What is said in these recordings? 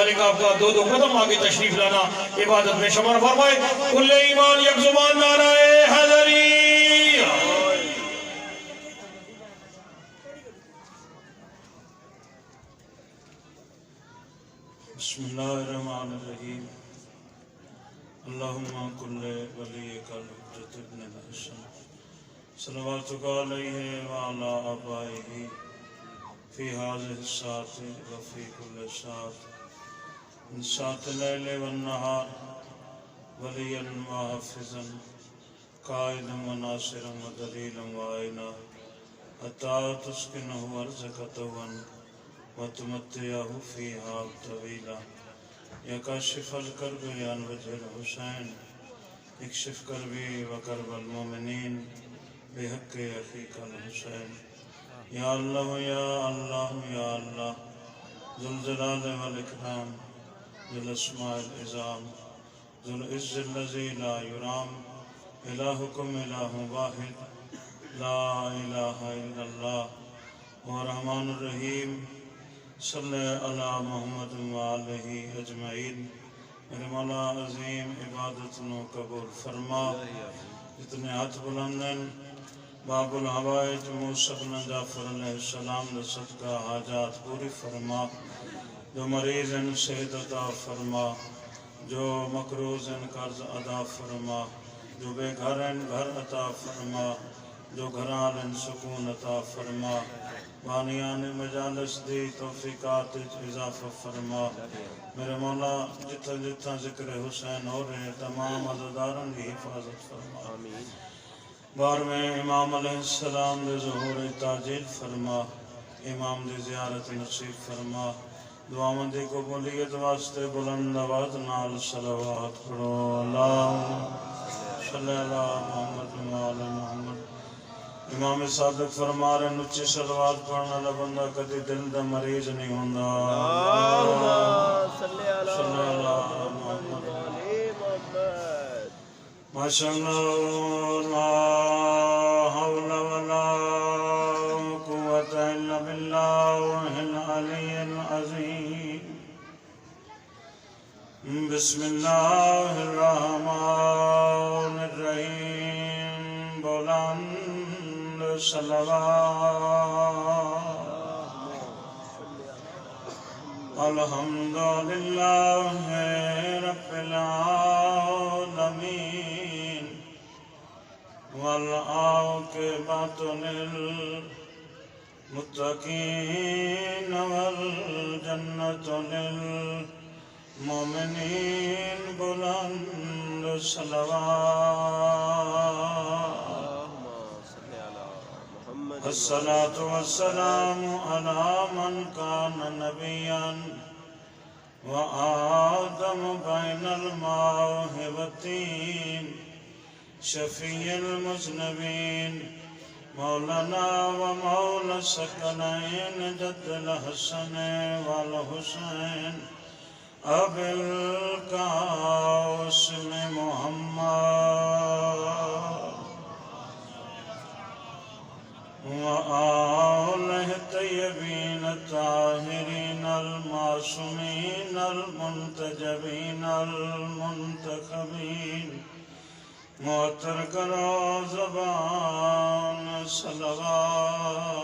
مالک آپ کا دو قدم آگے تشریف لانا عبادت میں شمار فرمائے. کل ایمان یک زبان نعرہ حیدری. بسم اللہ الرحمن الرحیم. اللہم کل ولیک الحجت ابن الحسن صلواتک علیہ وعلا آبائہ فی هذه الساعة وفی کل ساعة من ساعة اللیل والنہار ولیا وحافظا قائدا وناصرا ودلیلا وعینا حتی تسکنہ ارضک طوعا وتمتعه فيها طويلا. يا كاشف الكرب عن وجه الحسين اكشف كربي وكرب المؤمنين بحق أخيك الحسين. يا الله يا الله يا الله ذو الجلال والإكرام ذو الأسماء العظام ذو العز الذي لا يرام. إلهكم إله واحد لا إله إلا الله هو الرحمن الرحيم. صلی علی محمد وآلہ اجمعین. میرے مولا عظیم عبادت نو قبول فرما. جتنے ہاتھ بلندن باب الحوائج موسیٰ بن جعفر علیہ السلام نے صدقہ حاجات پوری فرما. جو مریض ان صحت عطا فرما. جو مقروض ان قرض ادا فرما. جو بے گھر ان گھر عطا فرما. جو گھران ان سکون عطا فرما. بانیان مجالس دی توفیقات اضافہ فرما. میرے مولا جتنا جتنا ذکر حسین ہو رہے تمام عزادارن کی حفاظت فرما. بار میں امام علیہ السلام دے ظہور تاجیل فرما. امام دی زیارت نصیب فرما. دعا مندی قبولیت واسطے بلند آواز نال صلوات پڑھو. اللہم صلی اللہ محمد وآل محمد. امام صادق فرما رہے نچی صلوات پڑھنا لبندہ کدی دل دا مریض نہیں ہوندہ. صلی اللہ محمد. ماشاءاللہ لا حول ولا قوة الا باللہ العلی العظیم. بسم اللہ الرحمن الرحیم. بولان صلوات. الحمدللہ رب العالمین والعاقبۃ للمتقین والجنۃ للمؤمنین. بلند صلوات. الصلاة والسلام على من كان نبيا وآدم بين الماء والطين. شفيع المذنبين مولانا ومولى الثقلين جد الحسن والحسين أبي القاسم محمد وآله الطيبين الطاهرين المعصومين المنتجبين المنتخبين. معطر کرو زبان صلوات.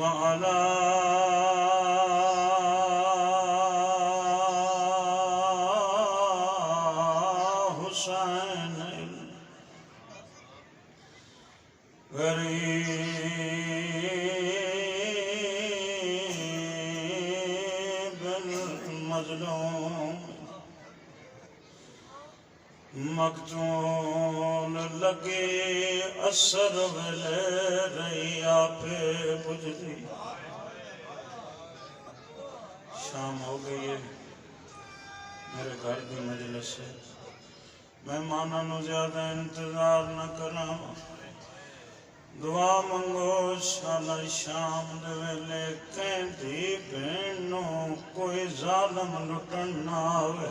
وعلى حسين غریب المظلوم مقتول لگے اثر ویلے رہی آپ بجلی. شام ہو گئی ہے میرے گھر کی مجلس ہے. مہمانوں نو زیادہ انتظار نہ کراں. دعا منگو شالا شام دے ویلے کہندی بہنوں کوئی ظالم لٹن نہ آوے.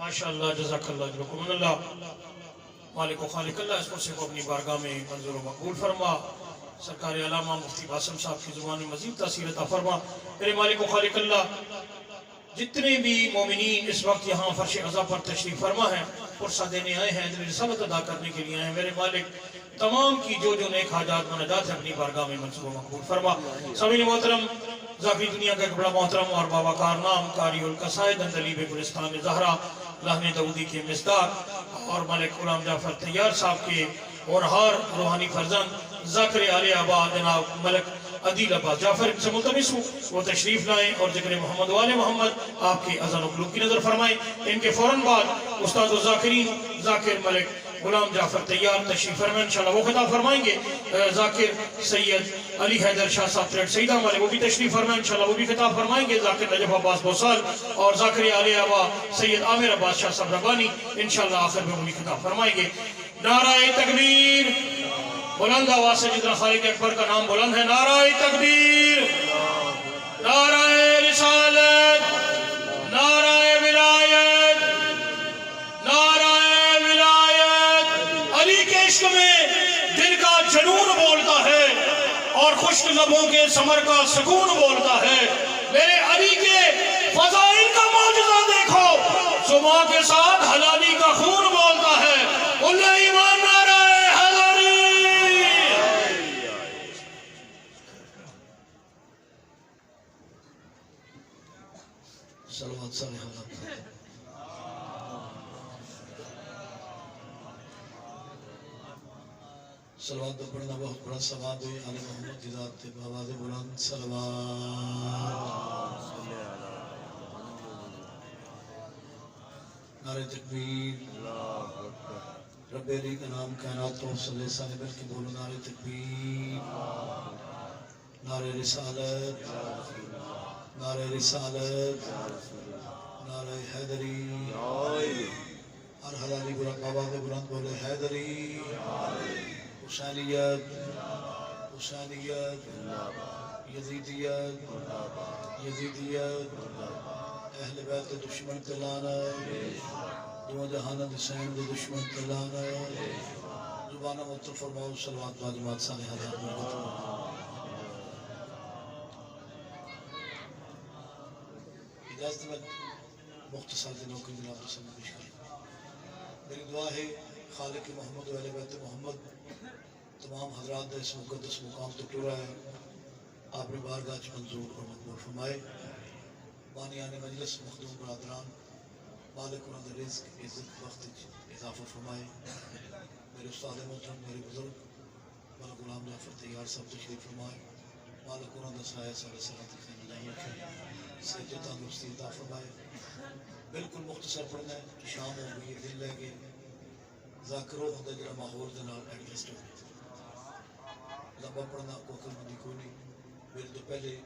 ماشاءاللہ جزاک اللہ جزاکم اللہ مالک و خالق اللہ اس پرسے کو اپنی بارگاہ میں منظور و مقبول فرما سرکار علامہ مفتی باسم صاحب کی زبان میں مزید تاثیر عطا فرما میرے مالک و خالق اللہ جتنے بھی مومنین اس وقت یہاں فرش عزا پر تشریف فرما ہیں پرسہ دینے آئے ہیں دل رسالت ادا کرنے کے لیے آئے ہیں میرے مالک تمام کی جو نیک حاجات مناجات ہے اپنی بارگاہ میں منصور و مقبول فرما سامعین محترم ذاکری دنیا کا ایک بڑا محترم اور بابا کارنام قاری القصائد اندلیب گلستان زہرا لہن دعودی کے مصداق اور ملک غلام جعفر طیار صاحب کے اور ہر روحانی فرزند ذاکر آل آباد جناب ملک عدیل عباس جعفر سے ملتمس ہوں وہ تشریف لائیں اور ذکر محمد والے محمد آپ کے اذان و قلوب کی نظر فرمائیں ان کے فوراً بعد استاد الذاکرین ذاکر ملک غلام جعفر طیار تشریف فرمائیں انشاءاللہ وہ خطاب فرمائیں گے ذاکر سید علی حیدر شاہ صاحب تریٹ سیدہ ہمارے وہ بھی تشریف فرمائیں انشاءاللہ وہ بھی خطاب فرمائیں گے ذاکر نجف عباس بوسال اور ذاکر آل آبا سید عامر عباس شاہ صاحب ربانی انشاءاللہ آخر میں وہ بھی خطاب فرمائیں گے نعرہ تکبیر بلند آواز سے جتنا خالق اکبر کا نام بلند ہے نعرہ تکبیر نعرہ رسالت نعرہ ولایت نعرہ ولایت علی کے عشق میں دل کا جنون بولتا ہے اور خشک لبوں کے ثمر کا سکون بولتا ہے میرے علی کے فضائل کا معجزہ دیکھو جو ماں کے ساتھ حلالی کا خون بولتا ہے اللہ ایمان نعرہ صلوات صالح اللہ صلوات تو پڑھنا بہت بڑا ثواب ہے آل محمد کی ذات پہ آواز بلند صلوات نعرہ تکبیر رب علی کا نام کائنات تو صلی اللہ علیہ وسلم کی بولو نعرہ تکبیر نعرہ رسالت نعرہ رسالت نعرہ حیدری ہر حلالی بلند آواز بلند بولے حیدری حسینیت حسینیت یزیدیت یزیدیت اہل بیت دشمن تلانا دو جہانت حسین دو دشمن تلانا زبانہ مطلب فرماؤ صلوات واجبات صالح حضرات میں اجازت میں مختصر دنوں کی جناب رسول پیش کریں میری دعا ہے خالق محمد و اہل بیت محمد تمام حضرات اس مقدس مقام تو ٹورا ہے آپ نے بارگاہ منظور اور مقبول فرمائے بانیان مجلس مخدوم برادران مالک انہوں نے رزق عزت وقت اضافہ فرمائے میرے استاد محترم میرے بزرگ ملک غلام جعفر طیار صاحب تشریف فرمائے مالک انہوں نے سایہ سارے صلاح خیر نہیں رکھے سیدہ تندرستی عطا فرمائے بالکل مختصر پڑھنا ہے شام ہو گئی دن لے گئے ذاکروں ہوتا جڑا ماحول دے نال ایڈجسٹ ہو گئی لمبا پڑھنا کو عقل مندی کوئی نہیں میرے تو پہلے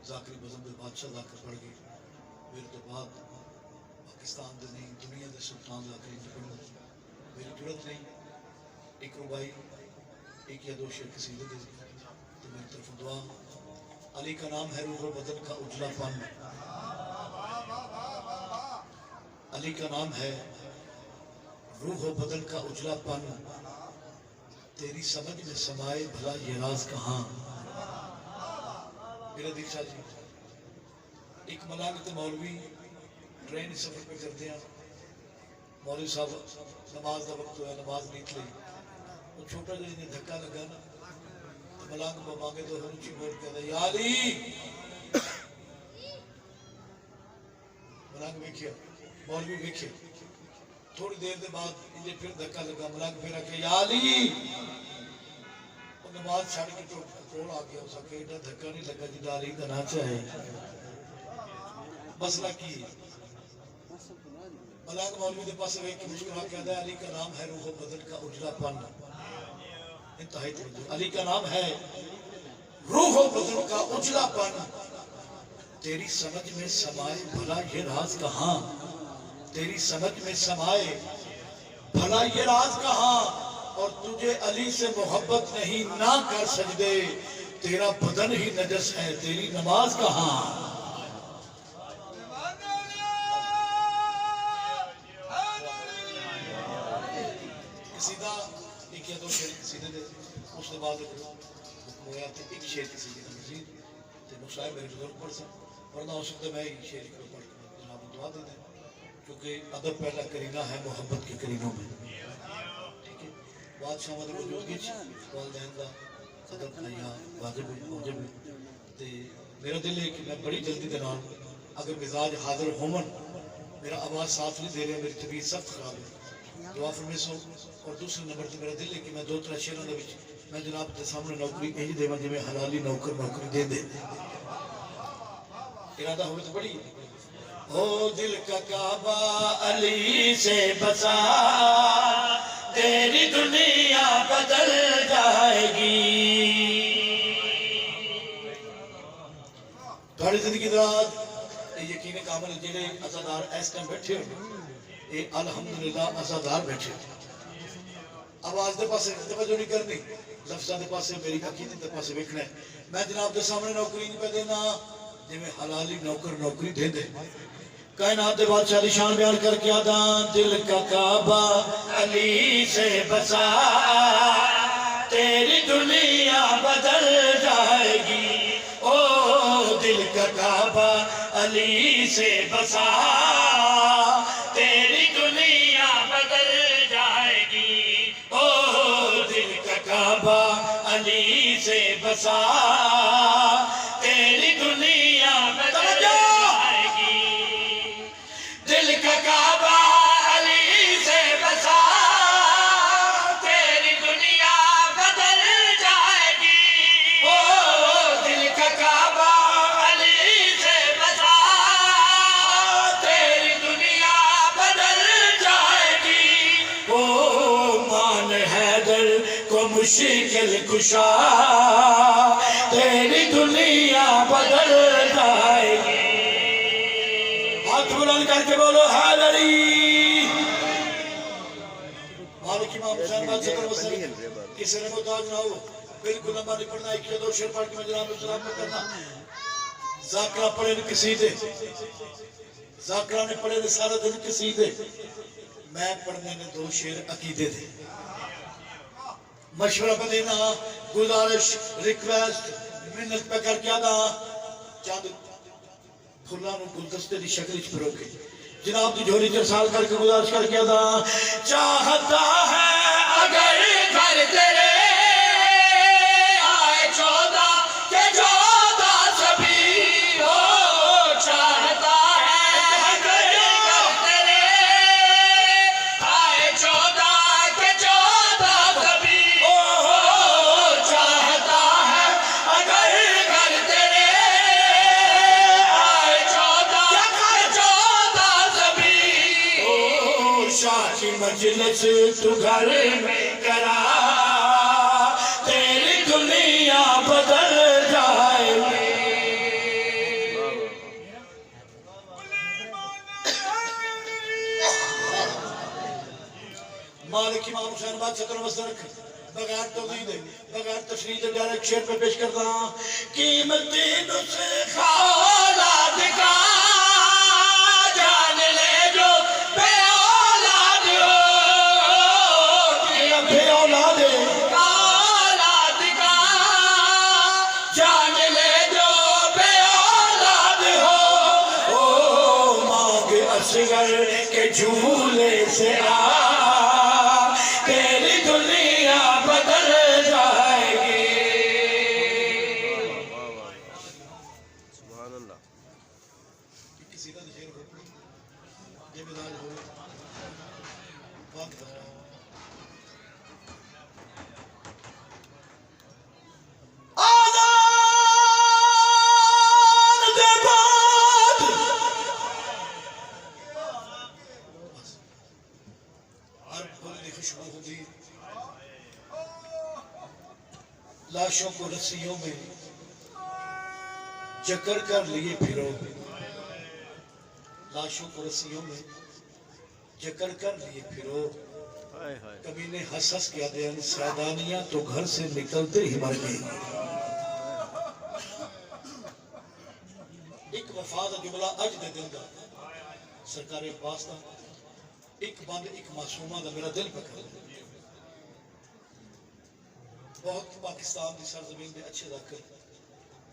ذاکری بزم دے بادشاہ ذاکر پڑھ گئے میرے تو بعد پاکستان دے نہیں دنیا دے سلطان ذاکری نے پڑھنا میری جرت نہیں ایک ربائی ایک یا دو شعر قصیدے دے تو میری طرف دعا علی کا نام ہے روح و بدن کا اجلا پن علی کا نام ہے روح و بدن کا اجلا پن تیری سمجھ میں سمائے بھلا یہ راز کہاں میرا دل شاہ جی ایک ملانگت مولوی ٹرین سفر پہ کرتے ہیں مولوی صاحب نماز دا وقت ہویا نماز نیت لئی وہ چھوٹا جو انہیں دھکا لگا نا ملانگ با مانگے تو ہنچی بول کہتا ہے یا علی ملانگ ویکھیا مولوی ویکھیا تھوڑی دیر دے بعد انہیں پھر دھکا لگا ملانگ پھر آکے یا علی وہ نماز چھاڑ کے کول آ گیا اس آکے ایڈا دھکا نہیں لگا جی علی کا نہ چاہے مسئلہ کی ملانگ مولوی دے پاس ویکھ مسکرا کہتا ہے علی کا نام ہے روح و بدن کا اجلا پن انتہائی توجہ علی کا نام ہے روح و بدن کا اجلا پن تیری سمجھ میں سمائے بھلا یہ راز کہاں تیری سمجھ میں سمائے بھلا یہ راز کہاں اور تجھے علی سے محبت نہیں نہ کر سجدے تیرا بدن ہی نجس ہے تیری نماز کہاں قصیدے دے اس کے بعد حکم ہوا تو ایک شعر کسی کی مزید تو مصاحب میرے بزرگ پڑھ سن ورنہ ہو سکتا ہے میں ہی شعر کو پڑھ کر جناب کو دعا دے دیں کیونکہ ادب پہلا کرینہ ہے محبت کے کرینوں میں ٹھیک ہے بادشاہ مدد موجودگی والدین کا ادب یا واجب موجب تے میرا دل ہے کہ میں بڑی جلدی دے نال اگر مزاج حاضر ہومن میرا آواز ساتھ نہیں دے رہا میری طبیعت سخت خراب ہے دعا فرمے سو اور دوسرے نمبر تے میرا دل ہے کہ میں دو ترے شعراں دے وچ میں جناب دے سامنے نوکری انج دیواں جویں حلالی نوکر نوکری دے دے ارادہ ہوئے تو بڑی او دل کا کعبہ علی سے بسا تیری دنیا بدل جائے گی تھوڑی زندگی دراد یقین کامل جنہیں عزادار اس ٹائم بیٹھے ہو اے الحمدللہ عزادار بیٹھے ہو آواز دے پاسے توجہ نہیں کرنی لفظاں دے پاسے میری عقیدت دے پاسے ویکھنا ہے میں جناب دے سامنے نوکری نہیں پہ دینا جویں حلالی نوکر نوکری دے دے کائنات دے بادشاہ دی شان بیان کر کے آدان دل کا کعبہ علی سے بسا تیری دنیا بدل جائے گی او دل کا کعبہ علی سے بسا تیری دنیا بدل جائے گی او دل کا کعبہ علی سے بسا تیری دنیا بدل جائے گی دل کا کعبہ علی سے بسا تیری دنیا بدل جائے گی او دل کا کعبہ علی سے بسا تیری دنیا بدل جائے گی او مان حیدر کو مشکل کشا تیری دنیا بدل جائے گی ہاتھ بلند کر کے بولو حیدری مالک امام حسین بات سے کرو سر کسی نے محتاج نہ ہو بالکل نمبر نہیں پڑھنا ایک یا دو شعر پڑھ کے میں جناب السلام میں کرنا ذاکرہ پڑھے نے کسی دے ذاکرہ نے پڑھے نے سارا دن کسی دے میں پڑھنے نے دو شعر عقیدے دے مشورہ پہ دینا گزارش ریکویسٹ منت پہ کر کے آدھا چاند پھلا نو گلدستے دی شکل اچ پھرو کے جناب دی جھولی چرسال کر کے گزارش کر کے آدھا چاہتا ہے اگر گھر تیرے آئے 14 کے 14 سبھی ہو چاہتا ہے اگر گھر تیرے آئے 14 کے 14 سبھی ہو چاہتا ہے اگر گھر تیرے آئے 14 کے 14 سبھی ہو شاہ کی مجلس تو گھر میں کرا تیری دنیا بدل جائے گی مالک امام حسین بات سے کرو رکھ بغیر توضیح دے بغیر تشریح دے ڈائریکٹ شعر پہ پیش کرتا ہوں قیمتی نسخہ اولاد کا جان لے جو بے اولاد ہو بے اولاد اولاد کا جان لے جو بے اولاد ہو او مانگ اصغر کے جھولے سے آ تیری دنیا بدل جائے گی سبحان اللہ کسی کا شعر ہو یہ مزاج ہو بات کرتا ہوں آزان دے بعد ہر پھول کی خوشبو ہوگی لاشوں کو رسیوں میں جکڑ کر لیے پھرو لاشوں کو رسیوں میں جکڑ کر لیے پھرو ہائے ہائے کبھی نے ہنس ہنس کیا دے سیدانیاں تو گھر سے نکلتے ہی مر گئی ایک وفاد جملہ اج دے دل دا سرکار عباس دا ایک بند ایک معصومہ دا میرا دل پکڑ بہت پاکستان کی سرزمین میں اچھے ذاکر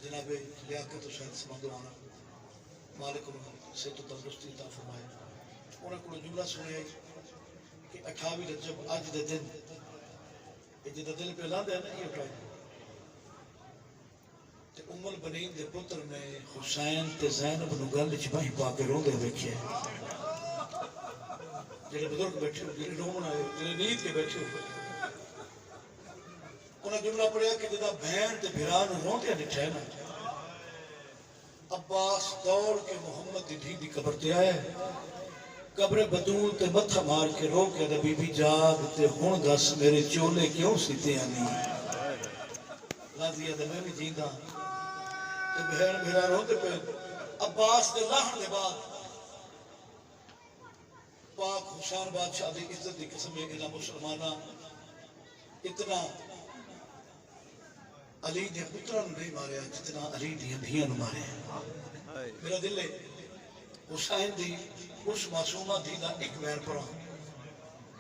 جناب لیاقت حسین سمندرانہ مالک صحت و تندرستی عطا فرمائے انہوں کو جملہ سنے کہ 28 رجب اج دے دن یہ جدہ دل پہ لاندے ہیں نا یہ اٹھائی تے ام البنین دے پتر نے حسین تے زینب نو گل وچ باہیں پا کے روندے ویکھے جڑے بزرگ بیٹھے ہو جڑے رومن آئے جڑے نیند کے بیٹھے ہو انہاں جملہ پڑھیا کہ جدہ بہن تے بھرا نو روندے ڈٹھے نا عباس دوڑ کے محمد دی دھی دی قبر تے آئے قبر بدول تے متھا مار کے رو کے دے بی بی جاگ تے ہن دس میرے چولے کیوں سیتے آنی راضیہ دے میں بھی جیندہ تے بہن بھرا روندے پہ عباس دے لاہن دے بعد پاک حسین بادشاہ دی عزت دی قسم ہے کہ مسلمانہ اتنا علی دے پترہ نو نہیں ماریا جتنا علی دی دھیاں نو مارے میرا دل ہے حسین دی اس معصومہ دی دا ایک ویر پڑھا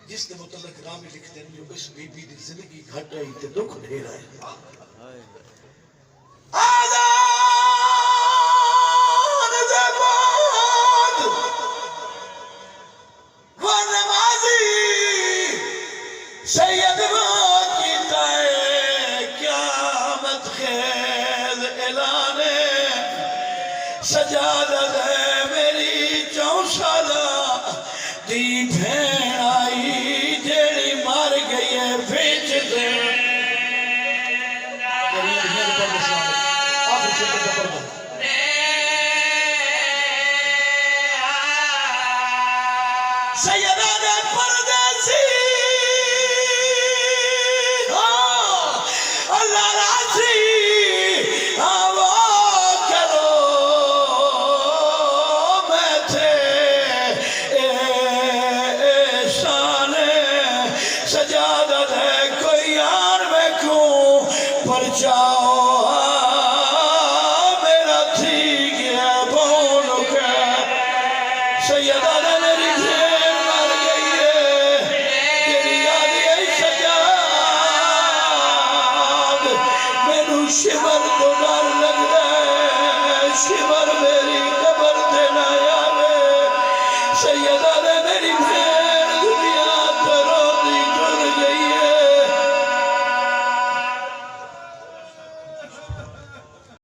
جس کے متعلق رامی لکھتے ہیں جو اس بی بی دی زندگی گھٹ آئی تے دکھ ڈھیر آئے آزان دے بعد وہ نمازی سید کی تائے قیامت خیز اعلان سجادت ہے میری 4 سالہ دی بھین آئی جیڑی مار گئی ہے بیچ دے سیدہ پردیسی اللہ راضی آوا کرو میں تھے شان سجادت ہے کوئی یار میں کیوں پرچا